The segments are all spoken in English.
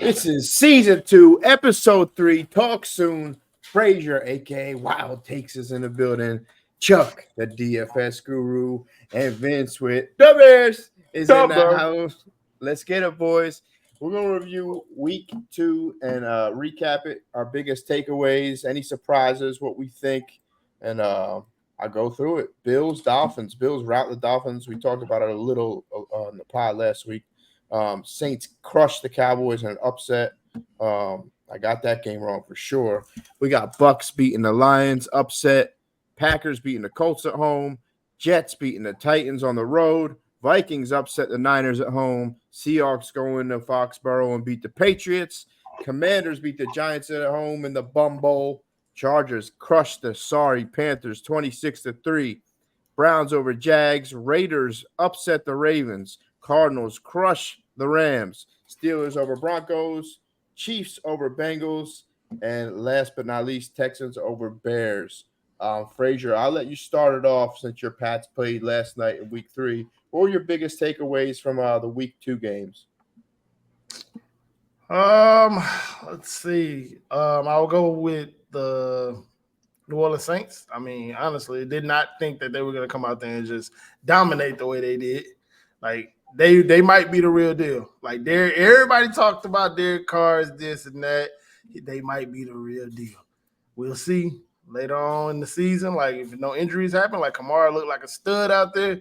This is season 2, episode 3. Talk soon. Frazier, aka Wild Takes, is in the building. Chuck, the DFS guru, and Vince with the Bears is in What's up, the bro? house. Let's get it, boys. We're gonna review week 2 and recap it. Our biggest takeaways, any surprises, what we think, and I go through it. Bills, Dolphins. Bills rout the Dolphins. We talked about it a little on the pod last week. Saints crushed the Cowboys in an upset. I got that game wrong for sure. We got Bucks beating the Lions, upset. Packers beating the Colts at home. Jets beating the Titans on the road. Vikings upset the Niners at home. Seahawks go into Foxborough and beat the Patriots. Commanders beat the Giants at home in the Bum Bowl. Chargers crushed the sorry Panthers 26-3. Browns over Jags. Raiders upset the Ravens. Cardinals crush the Rams. Steelers over Broncos. Chiefs over Bengals. And last but not least, Texans over Bears. Frazier, I'll let you start it off since your Pats played last night in week 3. What were your biggest takeaways from the week 2 games? Let's see. I'll go with the New Orleans Saints. I mean, honestly, did not think that they were going to come out there and just dominate the way they did. Like they might be the real deal. Like everybody talked about Derek Carr's this and that. They might be the real deal. We'll see later on in the season. Like if no injuries happen, like Kamara looked like a stud out there.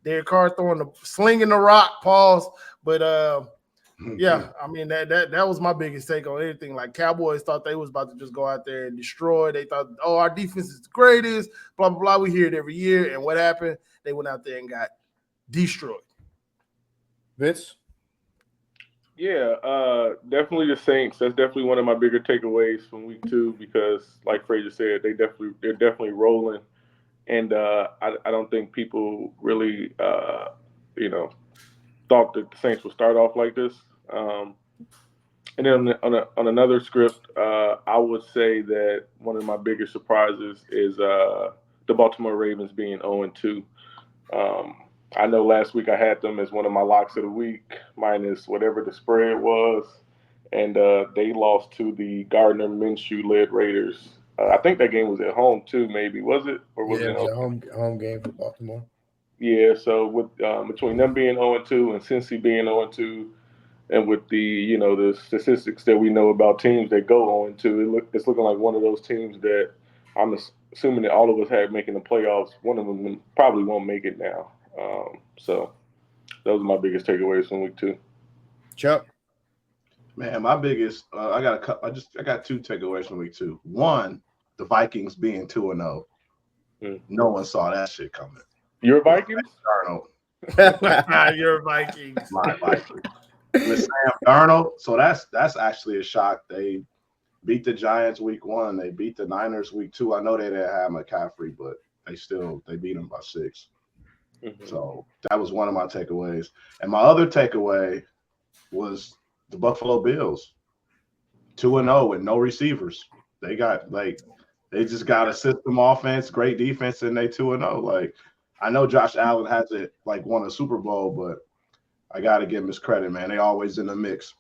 Derek Carr slinging the rock, pause. But yeah, I mean that was my biggest take on anything. Like Cowboys thought they was about to just go out there and destroy. They thought, oh, our defense is the greatest, blah blah blah. We hear it every year, and what happened? They went out there and got destroyed. Vince? Yeah, definitely the Saints. That's definitely one of my bigger takeaways from week 2 because, like Frazier said, they're definitely rolling, and I don't think people really thought that the Saints would start off like this. And then on another script, I would say that one of my biggest surprises is the Baltimore Ravens being 0-2. I know last week I had them as one of my locks of the week, minus whatever the spread was, and they lost to the Gardner Minshew-led Raiders. I think that game was at home too, maybe. Was it? Or was Yeah, it it was a home game for Baltimore. Yeah, so with between them being 0-2 and Cincy being 0-2, and with the statistics that we know about teams that go 0-2, it's looking like one of those teams that I'm assuming that all of us had making the playoffs. One of them probably won't make it now. So those are my biggest takeaways from week 2. Chuck? Man, my biggest I got 2 takeaways from week 2. One, the Vikings being 2-0. No one saw that shit coming. Your Vikings? Darnold. Your Vikings. My Vikings. With Sam Darnold. So that's actually a shock. They beat the Giants week 1. They beat the Niners week 2. I know they didn't have McCaffrey, but they beat them by 6. Mm-hmm. So that was one of my takeaways. And my other takeaway was the Buffalo Bills. 2-0 with no receivers. They just got a system offense, great defense, and they 2-0. Like, I know Josh Allen hasn't won a Super Bowl, but I got to give him his credit, man. They always in the mix.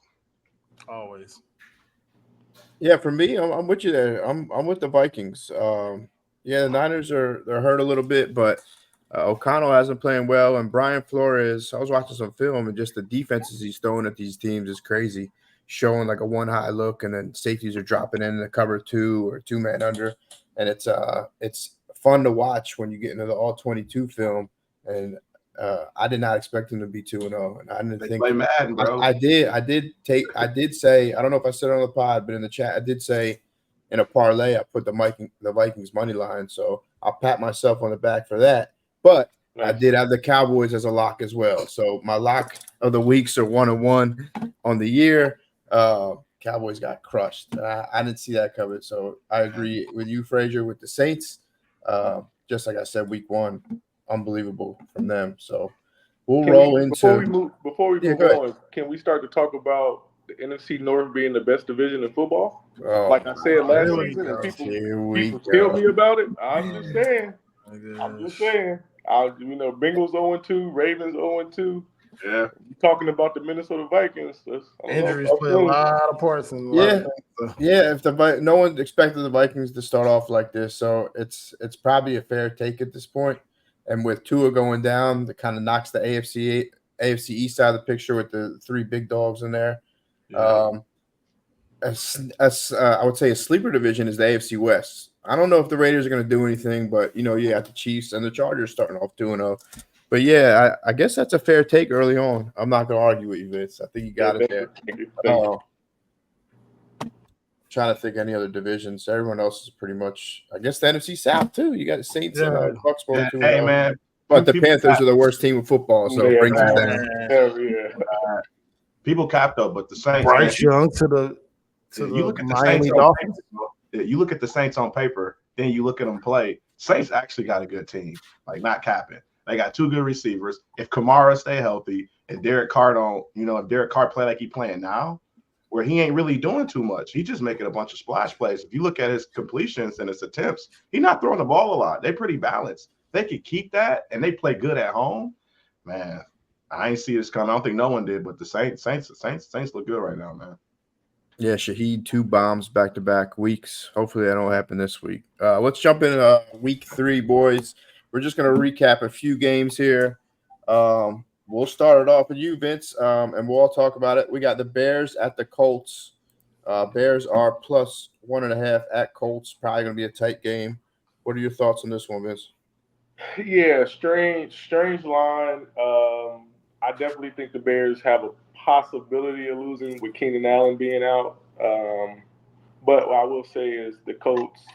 Always. Yeah, for me, I'm with you there. I'm with the Vikings. Yeah, the Niners they're hurt a little bit, but O'Connell hasn't playing well, and Brian Flores. I was watching some film, and just the defenses he's throwing at these teams is crazy. Showing like a 1-high look, and then safeties are dropping in the cover 2 or 2-man under, and it's fun to watch when you get into the all 22 film. And I did not expect him to be 2-0, and I didn't think play Madden, bro. I did say, I don't know if I said it on the pod, but in the chat I did say in a parlay I put the Vikings money line, so I'll pat myself on the back for that. But I did have the Cowboys as a lock as well. So my lock of the weeks are 1-1 on the year. Cowboys got crushed. I didn't see that coming. So I agree with you, Frazier, with the Saints. Just like I said, week 1, unbelievable from them. So we'll roll into before we move on. Can we start to talk about the NFC North being the best division in football? Like I said last season, and people kill me about it. I'm just saying. Bengals 0-2, Ravens 0-2. Yeah. Talking about the Minnesota Vikings, Injuries play a lot of parts in a lot of things, so. Yeah. If no one expected the Vikings to start off like this, so it's probably a fair take at this point. And with Tua going down, that kind of knocks the AFC East out of the picture with the 3 big dogs in there. Yeah. I would say a sleeper division is the AFC West. I don't know if the Raiders are going to do anything, but you got the Chiefs and the Chargers starting off 2-0. But yeah, I guess that's a fair take early on. I'm not going to argue with you, Vince. I think you got it there. Thank you. Trying to think any other divisions. Everyone else is pretty much, I guess, the NFC South too. You got the Saints and Bucks both 2-0. Hey man, but the Panthers are the worst team in football, so it brings us down. Yeah. People cap though, but the Saints. Bryce Young to the you look at the Miami Saints Dolphins. you look at the Saints on paper, then you look at them play. Saints actually got a good team, like not capping. They got 2 good receivers. If Kamara stay healthy and Derek Carr don't, if Derek Carr play like he playing now, where he ain't really doing too much, he just making a bunch of splash plays. If you look at his completions and his attempts, he's not throwing the ball a lot. They pretty balanced. They could keep that and they play good at home. Man, I ain't see this coming. I don't think no one did, but the Saints look good right now, man. Yeah, Shaheed 2 bombs back-to-back weeks. Hopefully that don't happen this week. Let's jump in week 3, boys. We're just going to recap a few games here. We'll start it off with you, Vince, and we'll all talk about it. We got the Bears at the Colts. Bears are plus 1.5 at Colts. Probably going to be a tight game. What are your thoughts on this one, Vince? Yeah, strange line. I definitely think the Bears have a possibility of losing with Keenan Allen being out. But what I will say is the Colts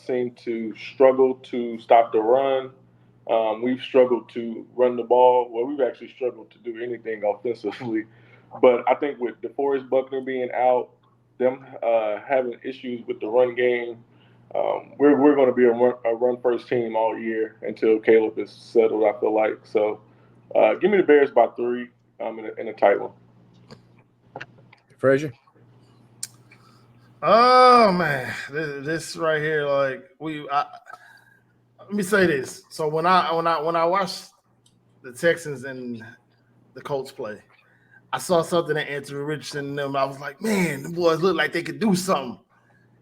seem to struggle to stop the run. We've struggled to run the ball. Well, we've actually struggled to do anything offensively. But I think with DeForest Buckner being out, them having issues with the run game, we're going to be a run-first team all year until Caleb is settled, I feel like. So give me the Bears by 3 in a tight one. Frazier? Oh man, this right here, like let me say this. So when I watched the Texans and the Colts play, I saw something that Anthony Richardson and them. I was like, man, the boys look like they could do something.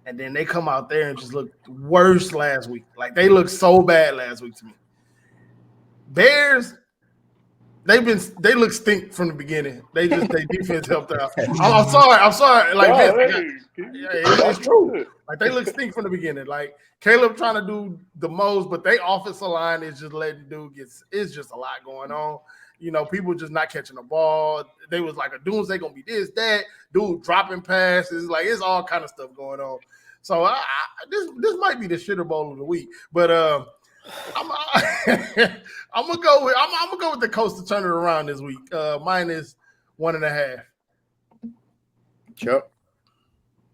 And then they come out there and just look worse last week. Like they looked so bad last week to me. Bears, they look stink from the beginning. They defense helped out. I'm sorry. Like it's true. Like they look stink from the beginning. Like Caleb trying to do the most, but they offensive line is just letting dude it's just a lot going on. People just not catching the ball. They was like a doomsday gonna be this, that, dude dropping passes. Like it's all kind of stuff going on. So this might be the shitter bowl of the week. But I'm gonna go with the Colts to turn it around this week. Minus 1.5. Chuck?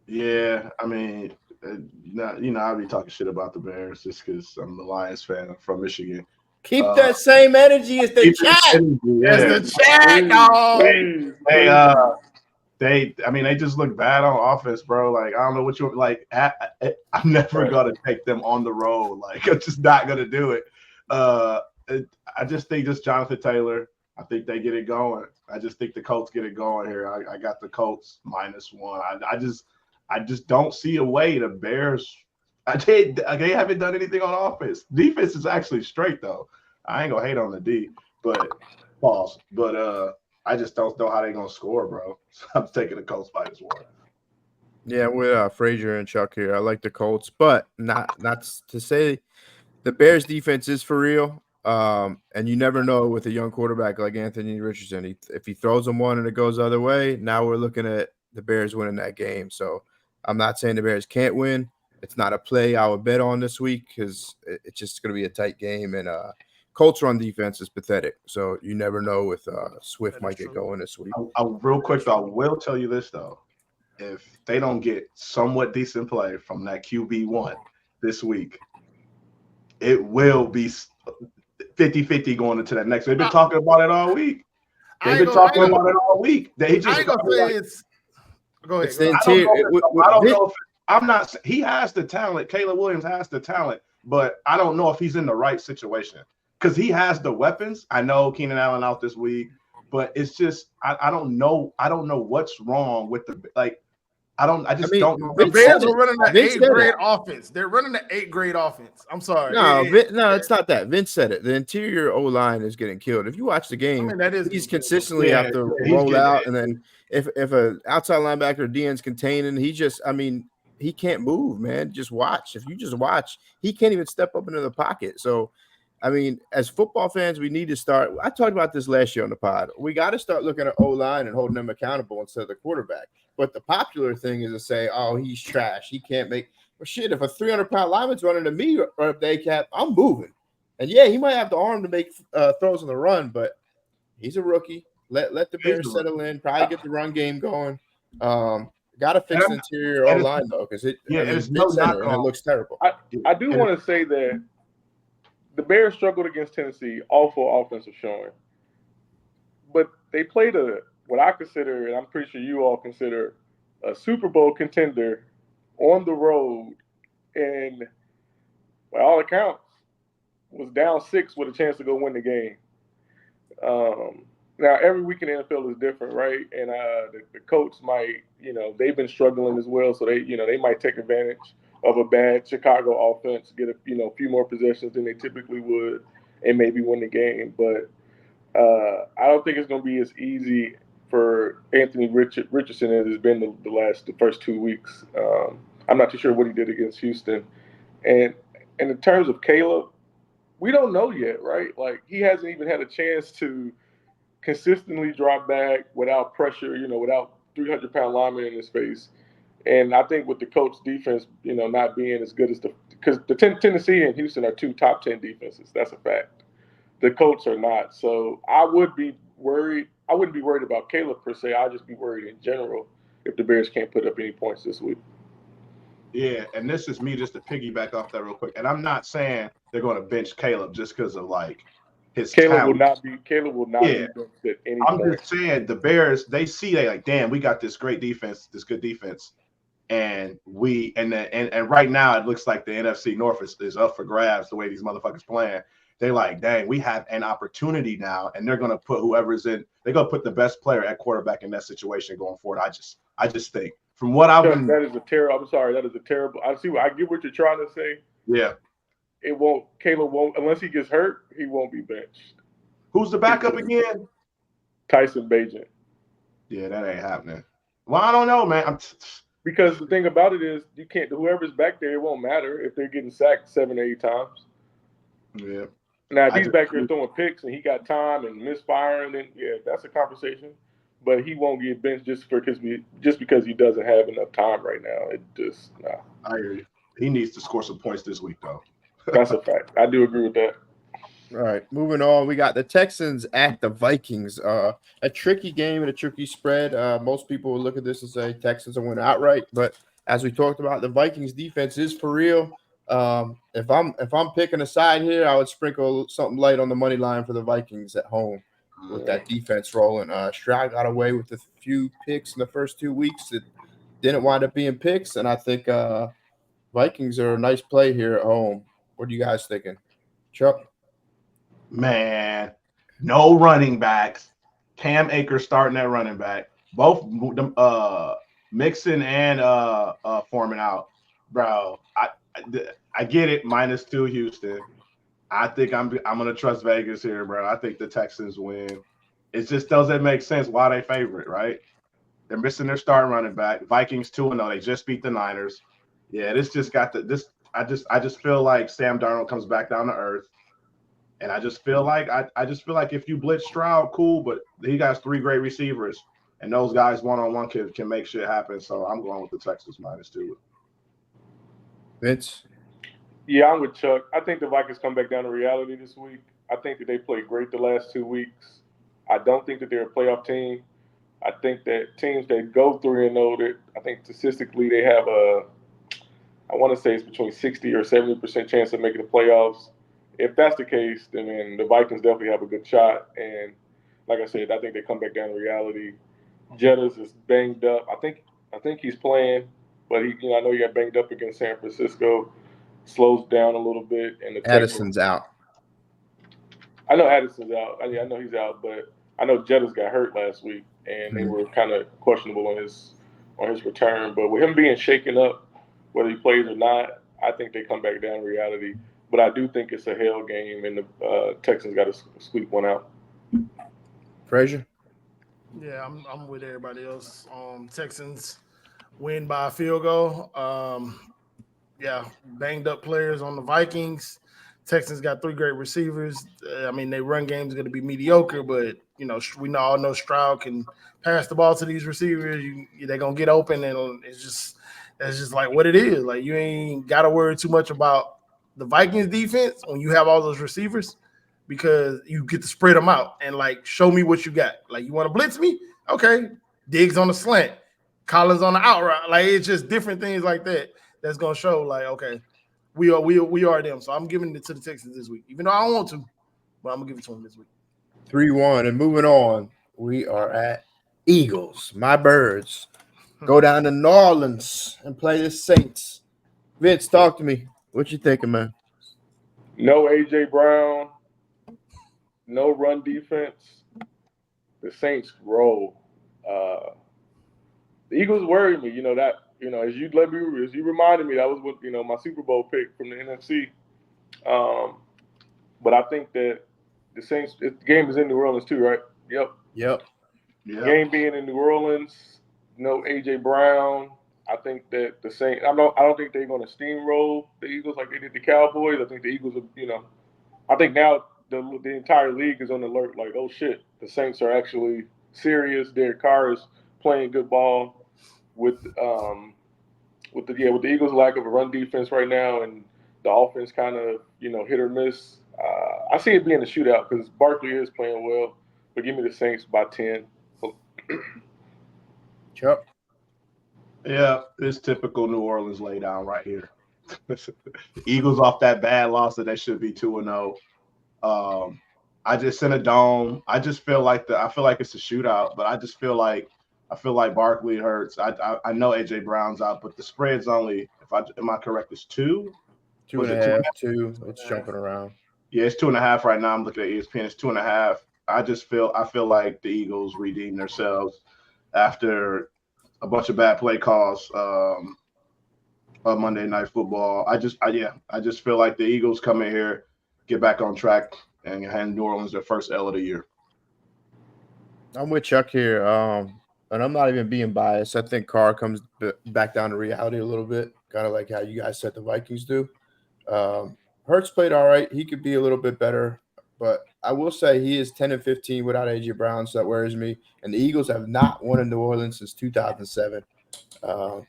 Yeah, I mean, I'll be talking shit about the Bears just because I'm the Lions fan. I'm from Michigan. Keep that same energy as the chat. It's the chat, dog. They just look bad on offense, bro. Like, I don't know what I'm never gonna take them on the road. Like, I'm just not gonna do it. I just think just Jonathan Taylor. I think they get it going. I just think the Colts get it going here. I got the Colts -1. I just don't see a way the Bears. They haven't done anything on offense. Defense is actually straight though. I ain't gonna hate on the D, but pause. But I just don't know how they're gonna score, bro. So I'm taking the Colts -1. Yeah, with Frazier and Chuck here. I like the Colts, but not to say the Bears defense is for real. And you never know with a young quarterback like Anthony Richardson. If he throws them one and it goes the other way, now we're looking at the Bears winning that game. So I'm not saying the Bears can't win. It's not a play I would bet on this week because it's just going to be a tight game. And Colts run defense is pathetic. So you never know if Swift might get going this week. Real quick, though, I will tell you this, though. If they don't get somewhat decent play from that QB1 this week, it will be 50-50 going into that next. They've been talking about it all week. They've been talking about it all week. They just go ahead. It's the interior. I don't know if I'm not. He has the talent. Caleb Williams has the talent, but I don't know if he's in the right situation because he has the weapons. I know Keenan Allen out this week. but it's just I don't know what's wrong with the like. I just mean, don't know. The Vince Bears said are running the Vince eighth said grade it. offense. They're running the eighth grade offense. I'm sorry. No, no, it's not that. Vince said it. The interior O line is getting killed. If you watch the game, I mean, that is he's consistently Yeah, have to he's roll getting out, it. and then if a outside linebacker DN's containing, he can't move, man. Just watch. If you just watch, he can't even step up into the pocket. So, I mean, as football fans, we need to start. I talked about this last year on the pod. We got to start looking at O line and holding them accountable instead of the quarterback. But the popular thing is to say, "Oh, he's trash. He can't make." Well, shit, if a 300-pound lineman's running to me right up the A-cap, I'm moving. And yeah, he might have the arm to make throws on the run, but he's a rookie. Let the Bears settle in, probably get the run game going. Got to fix the interior O line though, because it's no knock and it on. looks terrible. I do want to say that the Bears struggled against Tennessee, awful offensive showing, but they played what I consider, and I'm pretty sure you all consider, a Super Bowl contender on the road, and by all accounts, was down 6 with a chance to go win the game. Now, every week in the NFL is different, right? And the coach might, they've been struggling as well, so they might take advantage of a bad Chicago offense, get a few more possessions than they typically would, and maybe win the game. But I don't think it's going to be as easy for Anthony Richardson as it's been the first 2 weeks. I'm not too sure what he did against Houston. And in terms of Caleb, we don't know yet, right? Like, he hasn't even had a chance to consistently drop back without pressure, without 300-pound linemen in his face. And I think with the Colts defense, not being as good as because the Tennessee and Houston are 2 top 10 defenses. That's a fact. The Colts are not. So I would be worried. I wouldn't be worried about Caleb per se. I'd just be worried in general if the Bears can't put up any points this week. Yeah, and this is me just to piggyback off that real quick. And I'm not saying they're going to bench Caleb just because of like his Caleb talent. Caleb will not be benched at any I'm point. just saying the Bears, they like, damn, we got this great defense, this good defense. And right now it looks like the NFC North is up for grabs the way these motherfuckers playing. They're like, dang, we have an opportunity now, and they're gonna put whoever's in. They're gonna put the best player at quarterback in that situation going forward. I just think from what I've been. That is a terrible. I'm sorry, that is a terrible. I get what you're trying to say. Yeah, Caleb won't unless he gets hurt. He won't be benched. Who's the backup again? Tyson Bagent. Yeah, that ain't happening. Well, I don't know, man. Because the thing about it is, you can't. Whoever's back there, it won't matter if they're getting sacked 7 or 8 times. Yeah. Now, if he's back there throwing picks and he got time and misfiring, then yeah, that's a conversation. But he won't get benched just because he doesn't have enough time right now. It just I hear you. He needs to score some points this week, though. That's a fact. I do agree with that. All right, moving on. We got the Texans at the Vikings. A tricky game and a tricky spread. Most people will look at this and say Texans will win outright, but as we talked about, the Vikings defense is for real. If I'm picking a side here, I would sprinkle something light on the money line for the Vikings at home with that defense rolling. Stroud got away with a few picks in the first 2 weeks that didn't wind up being picks, and I think Vikings are a nice play here at home. What are you guys thinking, Chuck? Man, no running backs. Cam Akers starting at running back. Both Mixon and Foreman out, bro. I get it. -2 Houston. I think I'm gonna trust Vegas here, bro. I think the Texans win. It just doesn't make sense why they favorite, right? They're missing their starting running back. Vikings 2-0. They just beat the Niners. Yeah, this just got this. I just feel like Sam Darnold comes back down to earth. And I just feel like if you blitz Stroud, cool, but he got 3 great receivers, and those guys one-on-one can make shit happen. So I'm going with the Texans -2. Vince? Yeah, I'm with Chuck. I think the Vikings come back down to reality this week. I think that they played great the last 2 weeks. I don't think that they're a playoff team. I think that teams that go 3-0, I think statistically they have I want to say it's between 60 or 70% chance of making the playoffs. If that's the case, then the Vikings definitely have a good shot. And like I said, I think they come back down to reality. Jettas is banged up. I think he's playing, but I know he got banged up against San Francisco. Slows down a little bit, and Addison's out. I know Addison's out. I know he's out, but I know Jettas got hurt last week, and they were kind of questionable on his return. But with him being shaken up, whether he plays or not, I think they come back down to reality. But I do think it's a hell game, and the Texans got to squeak one out. Frazier? Yeah, I'm with everybody else. Texans win by a field goal. Banged up players on the Vikings. Texans got 3 great receivers. I mean, their run game is going to be mediocre, but we all know Stroud can pass the ball to these receivers. They're going to get open, and that's just like what it is. Like, you ain't got to worry too much about the Vikings defense when you have all those receivers, because you get to spread them out and like show me what you got. Like, you want to blitz me? Okay, Diggs on the slant, Collins on the out route. Like, it's just different things like that that's gonna show like, okay, we are them. So I'm giving it to the Texans this week, even though I don't want to, but I'm gonna give it to them this week. 3-1. And moving on, we are at Eagles. My Birds go down to New Orleans and play the Saints. Vince, talk to me. What you thinking, man? No A.J. Brown, no run defense. The Saints roll. The Eagles worry me. As you reminded me, that was what my Super Bowl pick from the NFC. But I think that the Saints the game is in New Orleans too, right? Yep. Yeah. Game being in New Orleans, no A.J. Brown. I think that the Saints. I don't think they're going to steamroll the Eagles like they did the Cowboys. I think the Eagles are. I think now the entire league is on alert. Like, oh shit, the Saints are actually serious. Derek Carr is playing good ball with the Eagles' lack of a run defense right now, and the offense kind of hit or miss. I see it being a shootout because Barkley is playing well, but give me the Saints by 10. Chuck? Yeah, it's typical New Orleans lay down right here. Eagles off that bad loss that they should be 2-0. I just in a dome. I just feel like it's a shootout, but I feel like Barkley hurts. I know AJ Brown's out, but the spread's only, am I correct, it's 2? 2.5, 2. It's jumping around. Yeah, it's 2.5 right now. I'm looking at ESPN. It's 2.5. I feel like the Eagles redeemed themselves after a bunch of bad play calls on Monday Night Football. I just feel like the Eagles come in here, get back on track, and hand New Orleans their first L of the year. I'm with Chuck here, and I'm not even being biased. I think Carr comes back down to reality a little bit, kind of like how you guys said the Vikings do. Hurts played all right. He could be a little bit better, but I will say he is 10-15 without A.J. Brown, so that worries me. And the Eagles have not won in New Orleans since 2007. So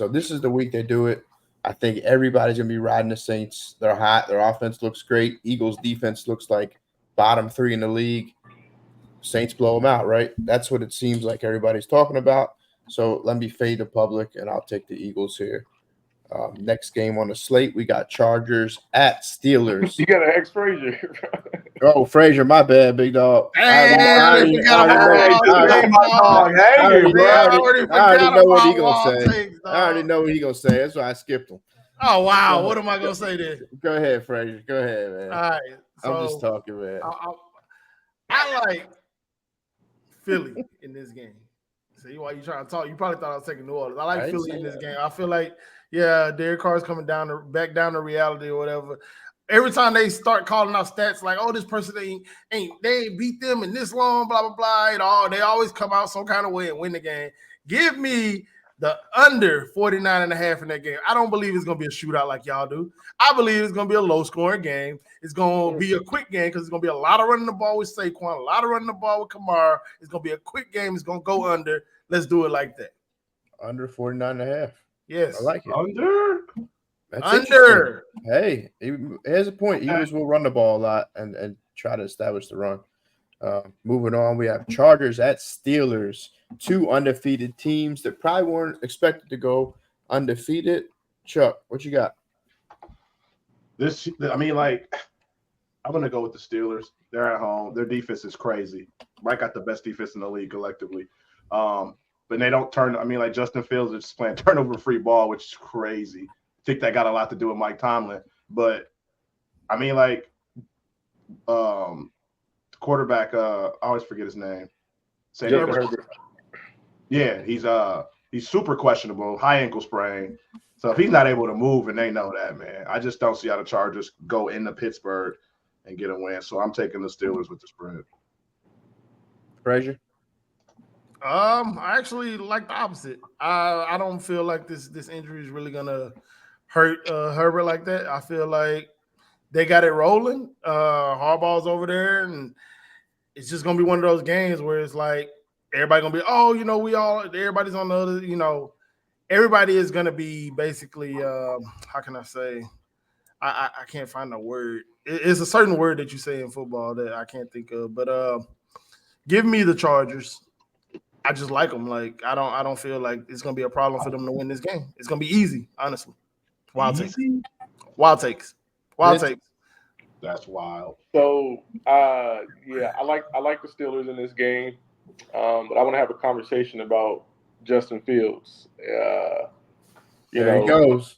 this is the week they do it. I think everybody's going to be riding the Saints. They're hot. Their offense looks great. Eagles' defense looks like bottom 3 in the league. Saints blow them out, right? That's what it seems like everybody's talking about. So let me fade the public, and I'll take the Eagles here. Next game on the slate, we got Chargers at Steelers. You got an ex Frazier. Oh, Frazier, my bad, big dog. I already know what he gonna say. I already know what he gonna say. That's why I skipped him. Oh wow, what am I gonna say then? Go ahead, Frazier. Go ahead, man. All right, so I'm just talking, man. I like Philly in this game. See why you trying to talk? You probably thought I was taking New Orleans. I like Philly in this game. I feel like, Derek Carr's coming back down to reality or whatever. Every time they start calling out stats like, oh, this person they ain't beat them in this long, blah, blah, blah. They always come out some kind of way and win the game. Give me the under 49.5 in that game. I don't believe it's going to be a shootout like y'all do. I believe it's going to be a low-scoring game. It's going to be a quick game because it's going to be a lot of running the ball with Saquon, a lot of running the ball with Kamara. It's going to be a quick game. It's going to go under. Let's do it like that. Under 49.5. Yes. I like it. Under? That's under. Hey, here's a point. Eagles will run the ball a lot and try to establish the run. Moving on, we have Chargers at Steelers, 2 undefeated teams that probably weren't expected to go undefeated. Chuck, what you got? I'm going to go with the Steelers. They're at home. Their defense is crazy. Mike got the best defense in the league collectively. But they don't turn. Justin Fields is just playing turnover-free ball, which is crazy. I think that got a lot to do with Mike Tomlin. But, quarterback. I always forget his name. Justin Herbert. Yeah, he's super questionable, high ankle sprain. So if he's not able to move, and they know that, man, I just don't see how the Chargers go into Pittsburgh and get a win. So I'm taking the Steelers with the spread. Frazier? I actually like the opposite. I don't feel like this injury is really gonna hurt Herbert like that. I feel like they got it rolling. Harbaugh's over there, and it's just gonna be one of those games where it's like everybody gonna be, oh, everybody's on the other, everybody is gonna be basically how can I say? I can't find a word. It's a certain word that you say in football that I can't think of, but give me the Chargers. I just like them. Like I don't feel like it's gonna be a problem for them to win this game. It's gonna be easy, honestly. Wild takes. That's wild. So I like the Steelers in this game, but I want to have a conversation about Justin Fields. There he goes.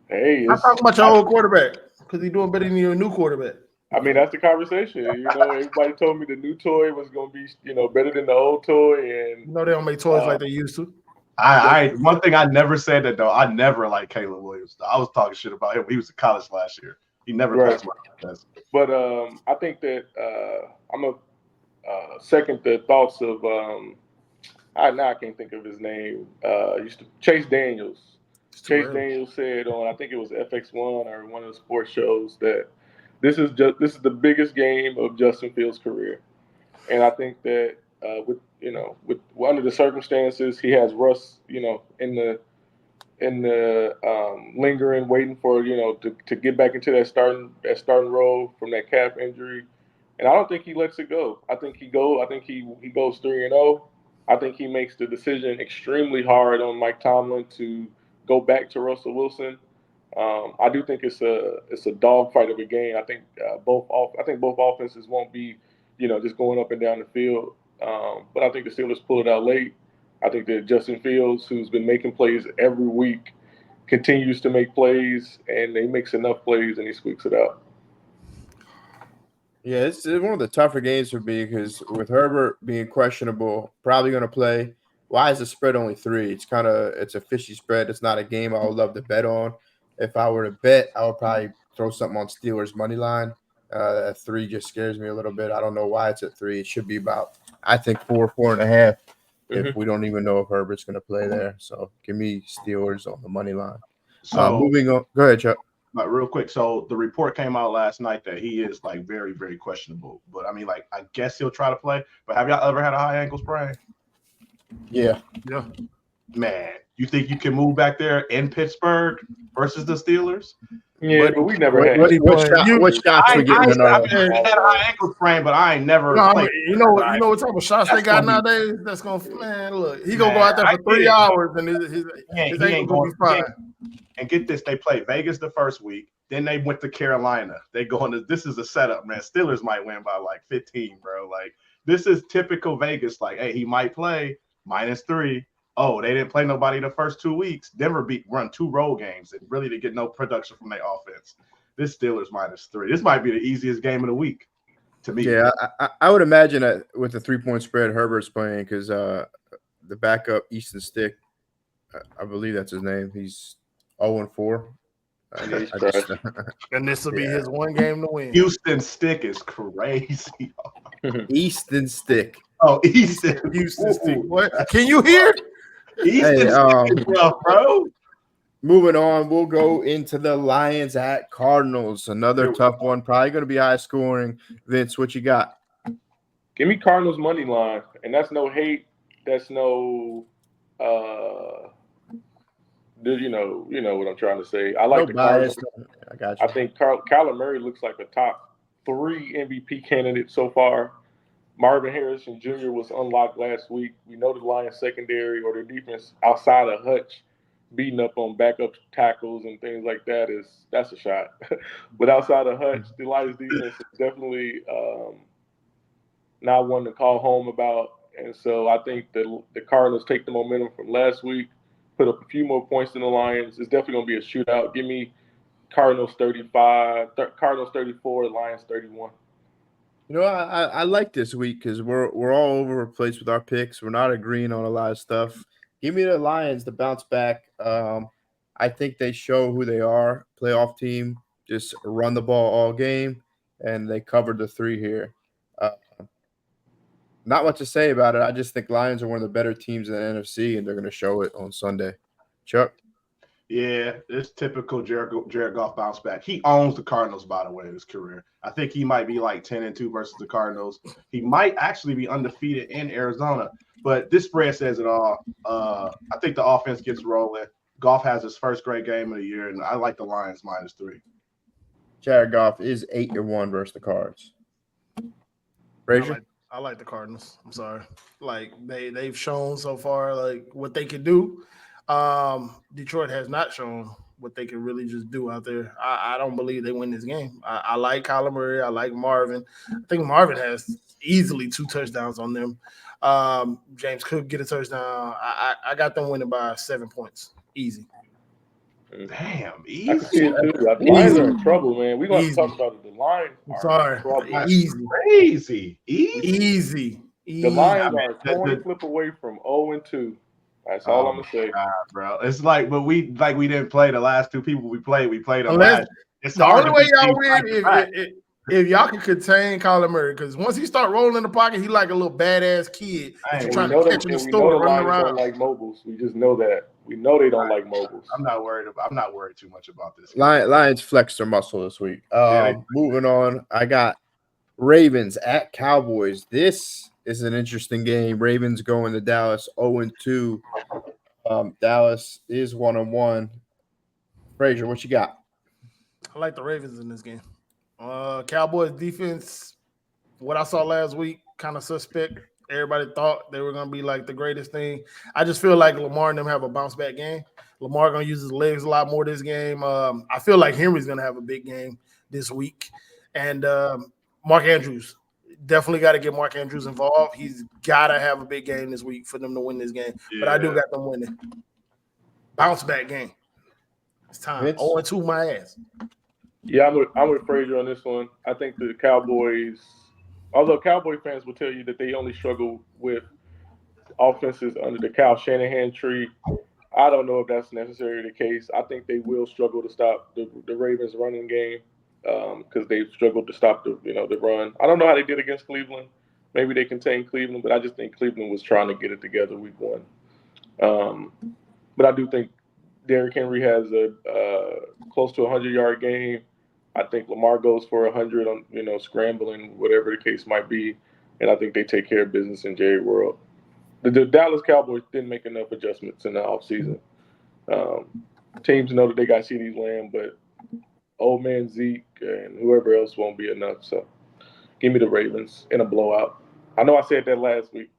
Hey, I'm talking about your old quarterback because he's doing better than your new quarterback. I mean, that's the conversation. Everybody told me the new toy was going to be, better than the old toy, and they don't make toys like they used to. One thing I never said that though. I never liked Caleb Williams. I was talking shit about him. He was in college last year. He never passed my test. But I think that I'm a second the thoughts of I can't think of his name. Chase Daniels. Chase Daniels said on, I think it was FX1 or one of the sports shows, that this is the biggest game of Justin Fields' career, and I think that with under the circumstances, he has Russ, in the lingering, waiting for to get back into that starting role from that calf injury, and I don't think he lets it go. I think he goes 3-0. I think he makes the decision extremely hard on Mike Tomlin to go back to Russell Wilson. I do think it's a dogfight of a game. I think both offenses won't be, just going up and down the field. But I think the Steelers pull it out late. I think that Justin Fields, who's been making plays every week, continues to make plays, and he makes enough plays and he squeaks it out. Yeah, it's one of the tougher games for me because with Herbert being questionable, probably going to play. Why is the spread only 3? It's a fishy spread. It's not a game I would love to bet on. If I were to bet, I would probably throw something on Steelers money line. At 3 just scares me a little bit. I don't know why it's at 3. It should be about, I think, 4.5. If we don't even know if Herbert's going to play there. So give me Steelers on the money line. So moving on. Go ahead, Chuck. But real quick, so the report came out last night that he is like very, very questionable. But I mean, like, I guess he'll try to play. But have y'all ever had a high ankle sprain? Yeah. Man, you think you can move back there in Pittsburgh versus the Steelers? Yeah, but we never had. What shots we getting? I had a high ankle sprain, but I ain't never. You know what type of shots they got nowadays? That's gonna, man. Look, he gonna go out there for 3 hours, and his ankle gonna be fine. And get this, they played Vegas the first week. Then they went to Carolina. They go into this is a setup, man. Steelers might win by like 15, bro. Like, this is typical Vegas. Like, hey, he might play -3. Oh, they didn't play nobody the first 2 weeks. Denver run 2 road games and really to get no production from their offense. This Steelers -3. This might be the easiest game of the week to me. Yeah, I would imagine that with the 3-point spread, Herbert's playing because the backup Easton Stick, I believe that's his name. He's 0-4. And this will be his one game to win. Houston Stick is crazy. Easton Stick. Oh, Houston Stick. What? Can you hear? Houston Stick is rough, bro. Moving on, we'll go into the Lions at Cardinals. Another tough one. Probably going to be high scoring. Vince, what you got? Give me Cardinals money line, and that's no hate. That's no. You know what I'm trying to say. I like the Cardinals. I got you. I think Kyler Murray looks like a top 3 MVP candidate so far. Marvin Harrison Jr. was unlocked last week. We know the Lions secondary or their defense outside of Hutch beating up on backup tackles and things like that's a shot. But outside of Hutch, the Lions defense is definitely not one to call home about. And so I think that the Cardinals take the momentum from last week, put up a few more points than the Lions. It's definitely going to be a shootout. Give me Cardinals 35, Cardinals 34, Lions 31. I like this week because we're all over the place with our picks. We're not agreeing on a lot of stuff. Give me the Lions to bounce back. I think they show who they are. Playoff team, just run the ball all game, and they covered the 3 here. Not much to say about it. I just think Lions are one of the better teams in the NFC, and they're going to show it on Sunday. Chuck? Yeah, it's typical Jared Goff bounce back. He owns the Cardinals, by the way, in his career. I think he might be like 10-2 versus the Cardinals. He might actually be undefeated in Arizona, but this spread says it all. I think the offense gets rolling. Goff has his first great game of the year, and I like the Lions -3. Jared Goff is 8-1 versus the Cards. Frazier? I like the Cardinals. I'm sorry. Like they've shown so far like what they can do. Detroit has not shown what they can really just do out there. I don't believe they win this game. I like Kyler Murray. I like Marvin. I think Marvin has easily 2 touchdowns on them. James Cook get a touchdown. I got them winning by 7 points. Easy. Damn, I can see it too. The Lions are in trouble, man. We're going to talk about it. The Lions are in trouble. Easy. The Lions are a coin flip away from 0-2. That's all I'm gonna say, bro. It's like, but we didn't play the last 2 people we played. We played them. It's the only way y'all win if y'all can contain Kyler Murray, because once he start rolling in the pocket, he like a little badass kid that you're trying to catch in the store, running around. Don't like mobiles. We just know that. We know they don't like mobiles. I'm not worried too much about this. Lions flexed their muscle this week. Moving on, I got Ravens at Cowboys. This is an interesting game. Ravens going to Dallas 0-2. Dallas is 1-1. Frazier, what you got? I like the Ravens in this game. Cowboys defense, what I saw last week, kind of suspect. Everybody thought they were going to be like the greatest thing. I just feel like Lamar and them have a bounce back game. Lamar going to use his legs a lot more this game. I feel like Henry's going to have a big game this week. And Mark Andrews, definitely got to get Mark Andrews involved. He's got to have a big game this week for them to win this game. Yeah. But I do got them winning. Bounce back game. It's time. 0-2 my ass. Yeah, I'm with Frazier on this one. I think the Cowboys, although Cowboy fans will tell you that they only struggle with offenses under the Kyle Shanahan tree, I don't know if that's necessarily the case. I think they will struggle to stop the Ravens running game because they've struggled to stop the run. I don't know how they did against Cleveland. Maybe they contained Cleveland, but I just think Cleveland was trying to get it together week 1. But I do think Derrick Henry has a close to 100-yard game. I think Lamar goes for 100 on scrambling, whatever the case might be, and I think they take care of business in Jerry World. The Dallas Cowboys didn't make enough adjustments in the offseason. Teams know that they got CeeDee Lamb, but old man Zeke and whoever else won't be enough. So give me the Ravens in a blowout. I know I said that last week,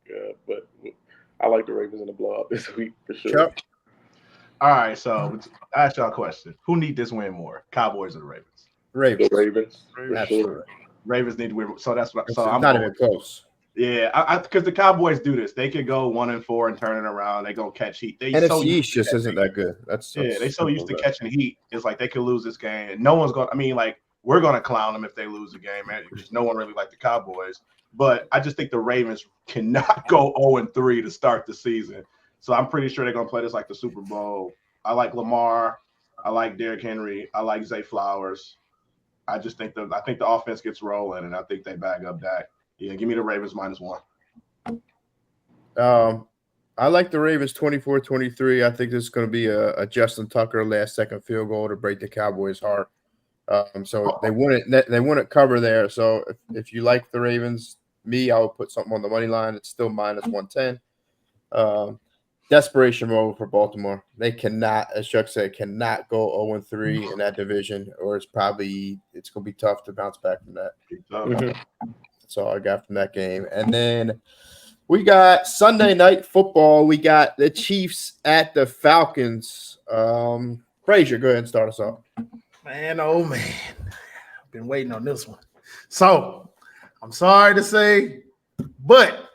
but I like the Ravens in a blowout this week for sure. Sure. All right, so I ask y'all a question. Who need this win more, Cowboys or the Ravens? Ravens. The Ravens. Absolutely. Sure. Ravens need to win. So that's what. So I'm not even close. Yeah, because the Cowboys do this. They could go 1-4 and turn it around. They gonna catch heat. NFC East just isn't that good. They so used to catching heat. It's like they could lose this game. No one's gonna. I mean, like we're gonna clown them if they lose the game, man. Because no one really liked the Cowboys. But I just think the Ravens cannot go 0-3 to start the season. So I'm pretty sure they're gonna play this like the Super Bowl. I like Lamar. I like Derrick Henry. I like Zay Flowers. I just think the offense gets rolling, and I think they bag up Dak. Yeah, give me the Ravens -1. I like the Ravens 24-23. I think this is going to be a Justin Tucker last-second field goal to break the Cowboys' heart. So they wouldn't cover there. So if you like the Ravens, I would put something on the money line. It's still -110. Desperation mode for Baltimore. They cannot, as Chuck said, cannot go 0-3 in that division, or it's going to be tough to bounce back from that. That's all I got from that game. And then we got Sunday night football. We got the Chiefs at the Falcons. Frazier, go ahead and start us off. Man, oh man. I've been waiting on this one. So I'm sorry to say, but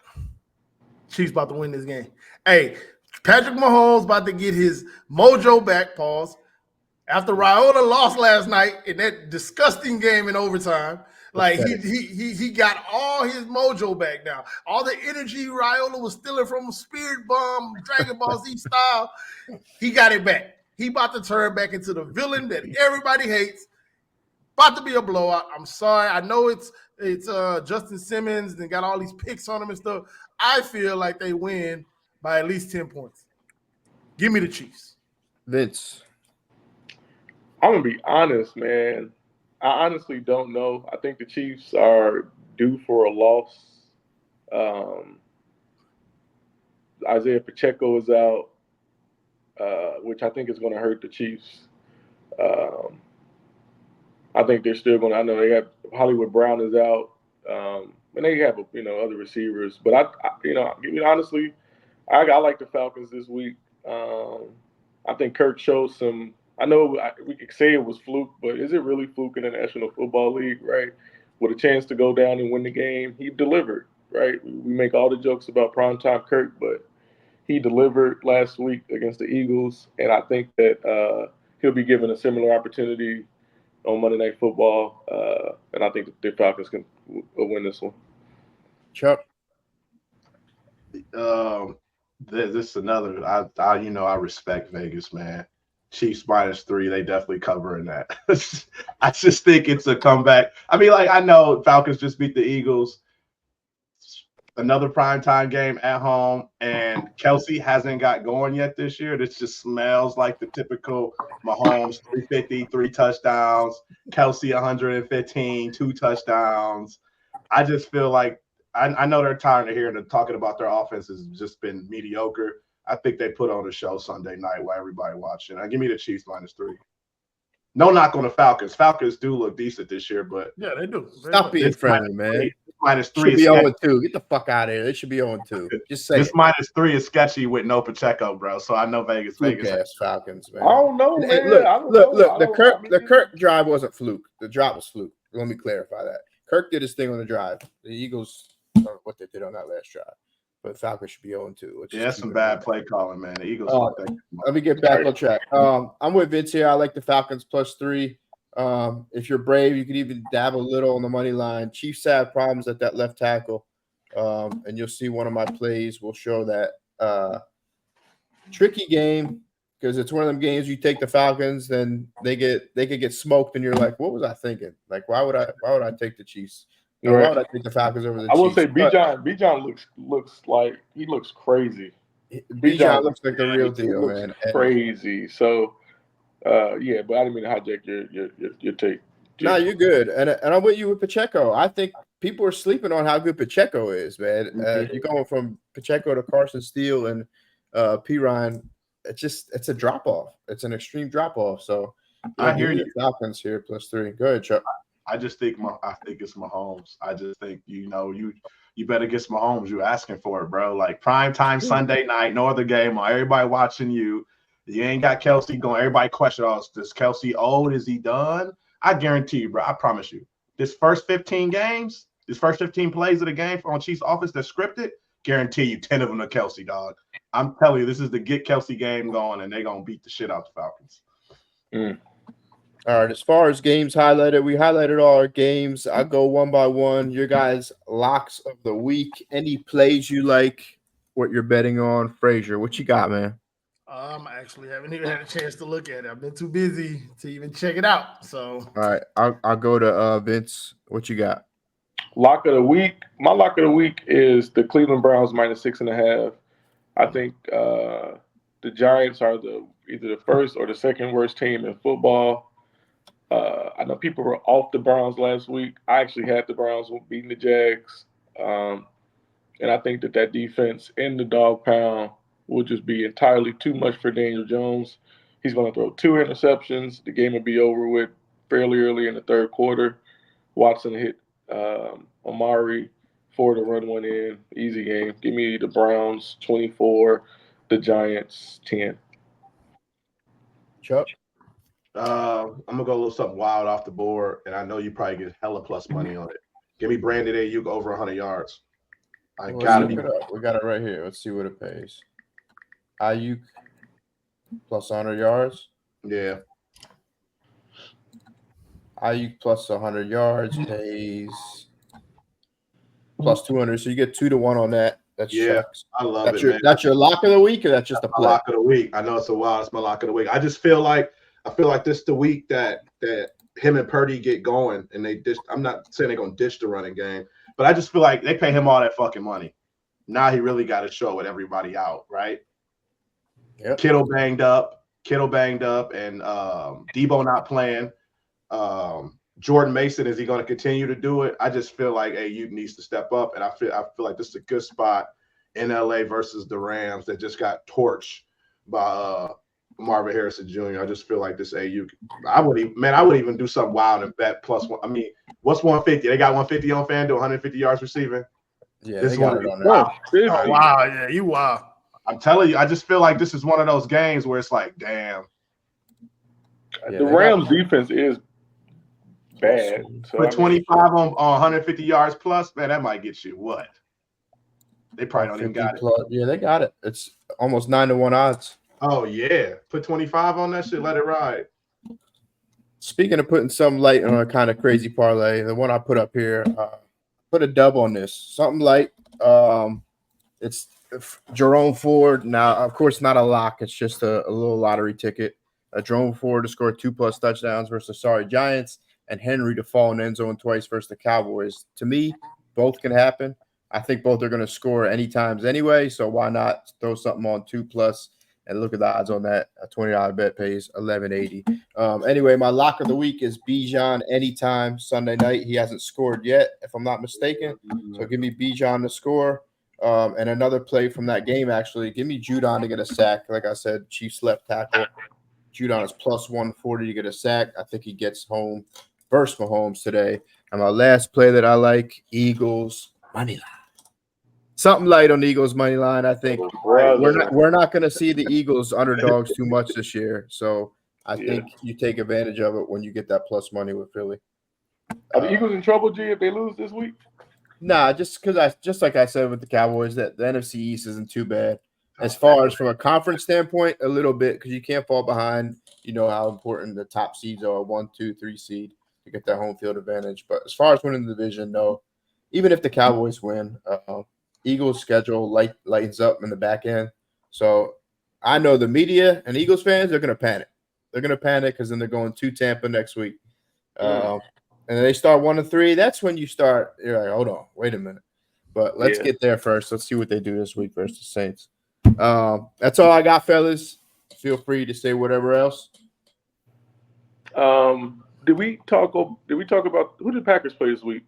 Chiefs about to win this game. Hey, Patrick Mahomes about to get his mojo back, pause. After Raiola lost last night in that disgusting game in overtime. Like Pathetic. he got all his mojo back now. All the energy Raiola was stealing from Spirit Bomb, Dragon Ball Z style, he got it back. He about to turn back into the villain that everybody hates. About to be a blowout. I'm sorry. I know it's Justin Simmons and got all these picks on him and stuff. I feel like they win by at least 10 points. Give me the Chiefs. Vince. I'm gonna be honest, man. I honestly don't know. I think the Chiefs are due for a loss. Isaiah Pacheco is out, which I think is going to hurt the Chiefs. I think they're still going to. I know they have Hollywood Brown is out, and they have other receivers. But honestly, I like the Falcons this week. I think Kirk showed some. I know we could say it was fluke, but is it really fluke in the National Football League, right? With a chance to go down and win the game, he delivered, right? We make all the jokes about primetime Kirk, but he delivered last week against the Eagles, and I think that he'll be given a similar opportunity on Monday Night Football, and I think the Falcons can win this one. Chuck. This is another. I respect Vegas, man. Chiefs -3, they definitely covering that. I just think it's a comeback. I mean, I know Falcons just beat the Eagles. Another primetime game at home, and Kelsey hasn't got going yet this year. This just smells like the typical Mahomes 350, 3 touchdowns, Kelsey 115, 2 touchdowns. I just feel like I know they're tired of hearing and talking about their offense has just been mediocre. I think they put on a show Sunday night while everybody watching. Give me the Chiefs -3. No knock on the Falcons. Falcons do look decent this year, but yeah, they do. Stop being friendly, man. -3 should be 0-2. Get the fuck out of here. They should be 0-2. Just say this -3 is sketchy with no Pacheco, bro. So I know Vegas. Falcons, man. I don't know, man. Look. The Kirk drive wasn't fluke. The drop was fluke. Let me clarify that. Kirk did his thing on the drive. The Eagles, I don't know what they did on that last drive. But Falcons should be 0-2. Yeah, that's some bad play calling, man. The Eagles. Let me get back on track. I'm with Vince here. I like the Falcons +3. If you're brave, you could even dab a little on the money line. Chiefs have problems at that left tackle, and you'll see one of my plays will show that. Tricky game because it's one of them games you take the Falcons, then they could get smoked, and you're like, what was I thinking? Like, why would I take the Chiefs? Why would I take the Falcons over the Chiefs? I will say Bijan looks like he looks crazy. Bijan looks like the real deal, man. Crazy. So, yeah, but I didn't mean to hijack your take. No, you're good, and I'm with you with Pacheco. I think people are sleeping on how good Pacheco is, man. You're going from Pacheco to Carson Steele and P. Ryan. It's a drop off. It's an extreme drop off. So I hear you. Falcons here +3. Go ahead, Chuck. I just think it's Mahomes. I just think you better get Mahomes. You asking for it, bro. Like primetime Sunday night, no other game on. Everybody watching you. You ain't got Kelsey going. Everybody question, is Kelsey old? Is he done? I guarantee you, bro. I promise you. This first 15 games, this first 15 plays of the game on Chiefs offense that's scripted, guarantee you 10 of them are Kelsey, dog. I'm telling you, this is the get Kelsey game going, and they're going to beat the shit out the Falcons. All right, as far as games highlighted, we highlighted all our games. I'll go one by one. Your guys' locks of the week. Any plays you like, what you're betting on. Frazier, what you got, man? I actually haven't even had a chance to look at it. I've been too busy to even check it out. So, all right, I'll go to Vince. What you got? Lock of the week. My lock of the week is the Cleveland Browns -6.5. I think the Giants are either the first or the second worst team in football. I know people were off the Browns last week. I actually had the Browns beating the Jags. And I think that defense in the dog pound will just be entirely too much for Daniel Jones. He's going to throw 2 interceptions. The game will be over with fairly early in the third quarter. Watson hit Amari Ford to run one in. Easy game. Give me the Browns 24, the Giants 10. Chuck? I'm gonna go a little something wild off the board, and I know you probably get hella plus money on it. Give me Brandon Ayuk over 100 yards. We got it right here. Let's see what it pays. Ayuk plus 100 yards. Yeah. Ayuk plus 100 yards pays plus 200. So you get 2-1 on that. That's Yeah, checks. I love That's it, man. that's your lock of the week, or that's just a My play? lock of the week. I know it's a while. It's my lock of the week. I feel like this the week that him and Purdy get going, and they dish. I'm not saying they're gonna ditch the running game, but I just feel like they pay him all that fucking money. Now he really got to show with everybody out, right? Yep. Kittle banged up, and Debo not playing. Jordan Mason, is he going to continue to do it? I just feel like Ayuk needs to step up, and I feel like this is a good spot in LA versus the Rams that just got torched by Marvin Harrison Jr. I just feel like this Ayuk. I would even do something wild and bet plus one. I mean, what's 150? They got 150 on FanDuel, 150 yards receiving. Yeah, this they got one it on there. Oh, wow. Yeah, you wow. I'm telling you, I just feel like this is one of those games where it's like, damn. Yeah, the Rams defense is bad. So Put 25 on 150 yards plus, man, that might get you what? They probably don't even got it. Plus, yeah, they got it. It's almost 9-1 odds. Oh yeah, put 25 on that shit. Let it ride. Speaking of putting some light on a kind of crazy parlay, the one I put up here, put a dub on this. Something light. It's Jerome Ford. Now, of course, not a lock. It's just a little lottery ticket. Jerome Ford to score 2+ touchdowns versus sorry Giants, and Henry to fall in the end zone twice versus the Cowboys. To me, both can happen. I think both are going to score any times anyway, so why not throw something on 2+? And look at the odds on that. A $20 bet pays $11.80. Anyway, my lock of the week is Bijan anytime Sunday night. He hasn't scored yet, if I'm not mistaken. So give me Bijan to score. And another play from that game, actually. Give me Judon to get a sack. Like I said, Chiefs left tackle. Judon is plus 140 to get a sack. I think he gets home versus Mahomes today. And my last play that I like, Eagles money line. Something light on the Eagles money line. I think we're not going to see the Eagles underdogs too much this year. So I think you take advantage of it when you get that plus money with Philly. Are the Eagles in trouble, G, if they lose this week? Nah, just like I said with the Cowboys, that the NFC East isn't too bad. As far as from a conference standpoint, a little bit, because you can't fall behind. You know how important the top seeds are, 1, 2, 3 seed to get that home field advantage. But as far as winning the division, no. Even if the Cowboys win, Eagles schedule lightens up in the back end. So I know the media and Eagles fans are going to panic. They're going to panic because then they're going to Tampa next week. And they start 1-3. That's when you start. You're like, hold on, wait a minute. But let's get there first. Let's see what they do this week versus the Saints. That's all I got, fellas. Feel free to say whatever else. Did we talk about who did Packers play this week?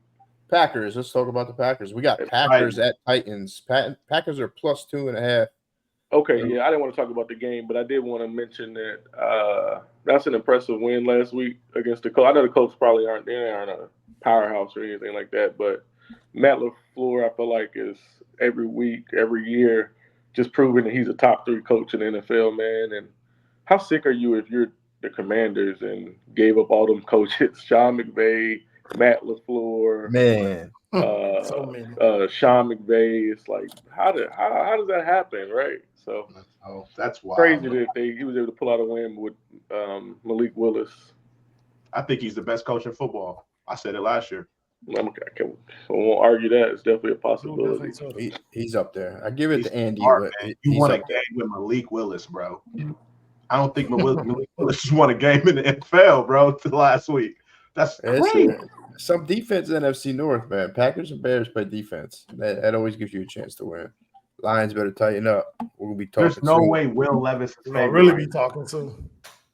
Packers. Let's talk about the Packers. We got Packers at Titans. Packers are plus 2.5. Okay, yeah, I didn't want to talk about the game, but I did want to mention that that's an impressive win last week against the Colts. I know the Colts probably aren't a powerhouse or anything like that, but Matt LaFleur, I feel like, is every week, every year, just proving that he's a top 3 coach in the NFL, man. And how sick are you if you're the Commanders and gave up all them coaches, Sean McVay, Matt LaFleur, man, Sean McVay? It's like, how does that happen, right? So that's wild. Crazy that he was able to pull out a win with Malik Willis. I think he's the best coach in football. I said it last year. I won't argue that. It's definitely a possibility. He's up there. I give it to Andy. You won a game with Malik Willis, bro. I don't think Malik Willis just won a game in the NFL, bro, last week. That's crazy. Some defense in NFC North, man. Packers and Bears play defense. That always gives you a chance to win. Lions better tighten up. We'll be talking. There's no way Will Levis is favorite. Really be talking to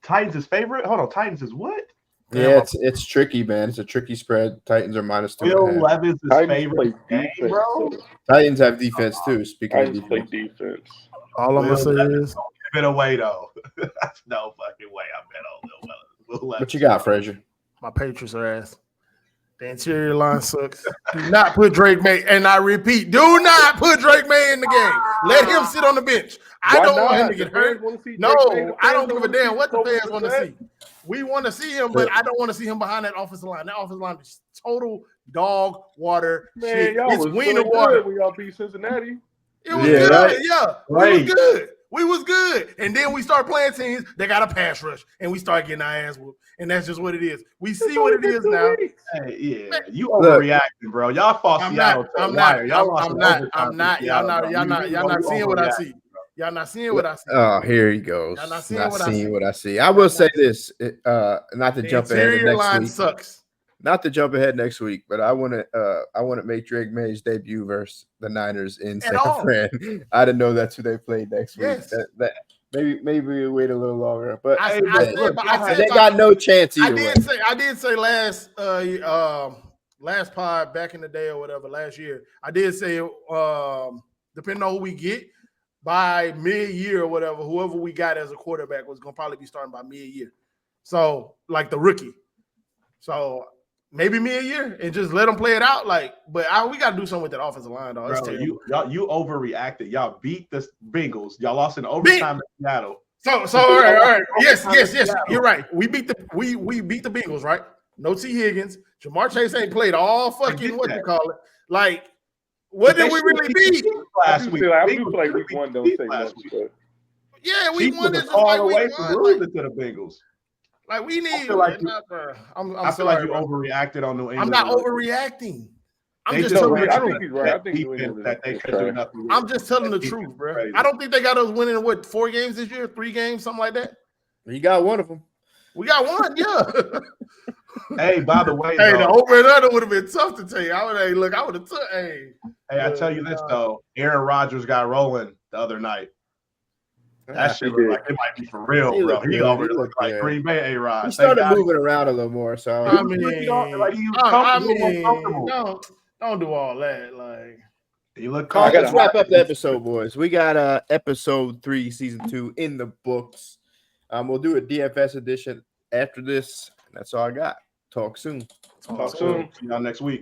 Titans is favorite? Hold on, Titans is what? Yeah, it's tricky, man. It's a tricky spread. Titans are minus 2.5. Will Levis is favorite game, bro. Titans have defense too. Speaking of defense, play defense. All I'm gonna say is give it away though. That's no fucking way. I bet on Will Levis. What you got, Frazier? My Patriots are ass. The interior line sucks. Do not put Drake May, and I repeat, do not put Drake May in the game. Let him sit on the bench. I don't want him to get hurt. No, I don't give a damn what the fans want to see. We want to see him, but I don't want to see him behind that offensive line. That offensive line is total dog water. Man, shit. y'all It's was wiener so water. When y'all beat Cincinnati. It was good. Yeah. Right. It was good. We was good. And then we start playing teams that got a pass rush, and we start getting our ass whooped. And that's just what it is. We see what it is now. Hey, yeah, you overreacting, bro. Y'all fought Seattle. I'm not seeing what I see. Y'all not seeing what I see. Oh, here he goes. Y'all not seeing what I see. I will say this, not to jump ahead interior of next line week. sucks. Not to jump ahead next week, but I want to make Drake May's debut versus the Niners in San Fran. I didn't know that's who they played next week. Yes. That maybe we wait a little longer, but I said they got no chance either way. I did say last pod back in the day or whatever last year. I did say depending on who we get by mid-year or whatever, whoever we got as a quarterback was gonna probably be starting by mid-year. So like the rookie. So maybe mid-year and just let them play it out. But we got to do something with that offensive line, dog. Bro, you overreacted. Y'all beat the Bengals. Y'all lost in overtime in Seattle. So all right. Yes. You're right. We beat the Bengals, right? No T. Higgins. Jamar Chase ain't played all fucking what you call it. Like, what did we really beat last week? I feel like week one don't say much. Yeah, we won this all the way from losing to the Bengals. Like we need. I feel like you bro. overreacted on New England. I'm not overreacting. I'm just telling the I truth. think he's right. I think they could do nothing. I'm just telling the truth, bro. Crazy. I don't think they got us winning 4 games this year, 3 games, something like that. You got one of them. We got one, yeah. Hey, by the way, the over and under would have been tough to take. I would have took. Hey, I tell you this though, Aaron Rodgers got rolling the other night. That shit looked like it might be for real, bro. He already looked like Green Bay A-Rod. He started moving around a little more, so don't do all that. Like he looked. All right, let's wrap up the episode, boys. We got episode 3, season 2 in the books. We'll do a DFS edition after this. That's all I got. Talk soon. Talk soon. See y'all next week.